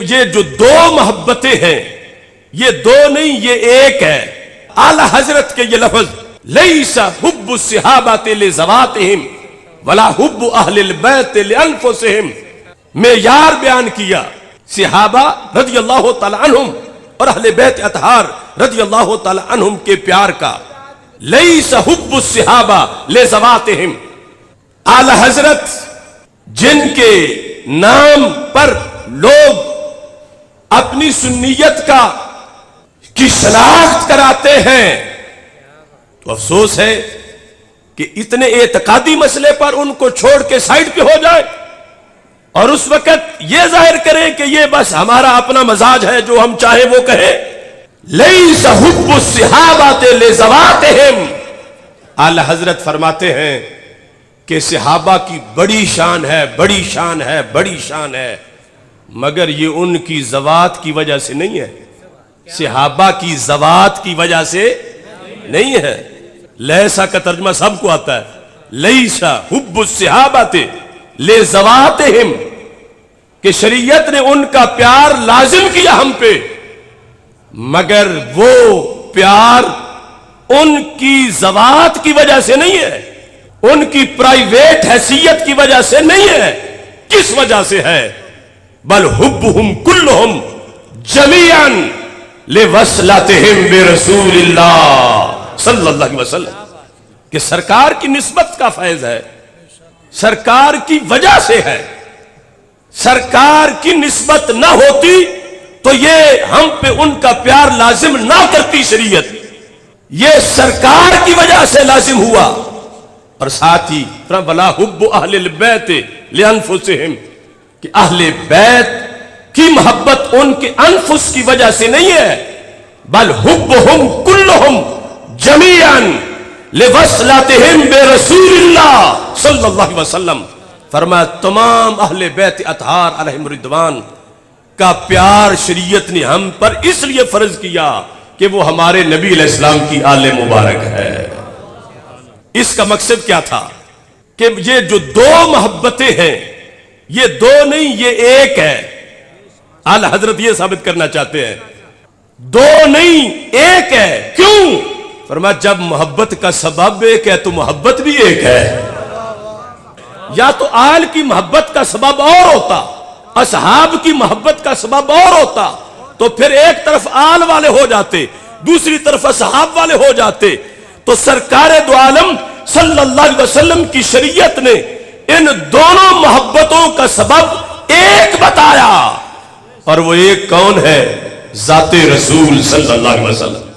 یہ جو دو محبتیں ہیں یہ دو نہیں یہ ایک ہے. اعلی حضرت کے یہ لفظ لیس حب الصحابۃ لذواتہم ولا حب اہل البیت لانفسہم معیار بیان کیا صحابہ رضی اللہ تعالی عنہم اور اہل بیت اطہار رضی اللہ تعالی عنہم کے پیار کا. لیس حب الصحابہ لذواتہم اعلی حضرت جن کے نام پر لوگ اپنی سنیت کی شناخت کراتے ہیں تو افسوس ہے کہ اتنے اعتقادی مسئلے پر ان کو چھوڑ کے سائیڈ پہ ہو جائے اور اس وقت یہ ظاہر کریں کہ یہ بس ہمارا اپنا مزاج ہے جو ہم چاہیں وہ کہیں. لیس حب الصحابۃ لذواتہم اعلی حضرت فرماتے ہیں کہ صحابہ کی بڑی شان ہے بڑی شان ہے بڑی شان ہے مگر یہ ان کی ذوات کی وجہ سے نہیں ہے. صحابہ کی ذوات کی وجہ سے نہیں ہے. لیسا کا ترجمہ سب کو آتا ہے. لیسا حب الصحابۃ لذواتہم کہ شریعت نے ان کا پیار لازم کیا ہم پہ مگر وہ پیار ان کی ذوات کی وجہ سے نہیں ہے ان کی پرائیویٹ حیثیت کی وجہ سے نہیں ہے. کس وجہ سے ہے؟ بل حبہم کلہم جمیعا لوصلتہم برسول اللہ صلی اللہ علیہ وسلم کہ سرکار کی نسبت کا فیض ہے سرکار کی وجہ سے ہے. سرکار کی نسبت نہ ہوتی تو یہ ہم پہ ان کا پیار لازم نہ کرتی شریعت. یہ سرکار کی وجہ سے لازم ہوا. اور ساتھ ہی وَلَا حُبُّ أَهْلِ الْبَيْتِ لِأَنفُسِهِمْ کہ اہل بیت کی محبت ان کے انفس کی وجہ سے نہیں ہے بل حبہم کلہم جمیعا لوصلتہم برسول اللہ صلی اللہ علیہ وسلم. فرمایا تمام اہل بیت اطہار علیہم رضوان کا پیار شریعت نے ہم پر اس لیے فرض کیا کہ وہ ہمارے نبی علیہ السلام کی آل مبارک ہے. اس کا مقصد کیا تھا کہ یہ جو دو محبتیں ہیں یہ دو نہیں یہ ایک ہے. اعلی حضرت یہ ثابت کرنا چاہتے ہیں دو نہیں ایک ہے. کیوں؟ فرمایا جب محبت کا سبب ایک ہے تو محبت بھی ایک ہے. یا تو آل کی محبت کا سبب اور ہوتا اصحاب کی محبت کا سبب اور ہوتا تو پھر ایک طرف آل والے ہو جاتے دوسری طرف اصحاب والے ہو جاتے. تو سرکار دو عالم صلی اللہ علیہ وسلم کی شریعت نے ان دونوں محبتوں کا سبب ایک بتایا اور وہ ایک کون ہے؟ ذات رسول صلی اللہ علیہ وسلم.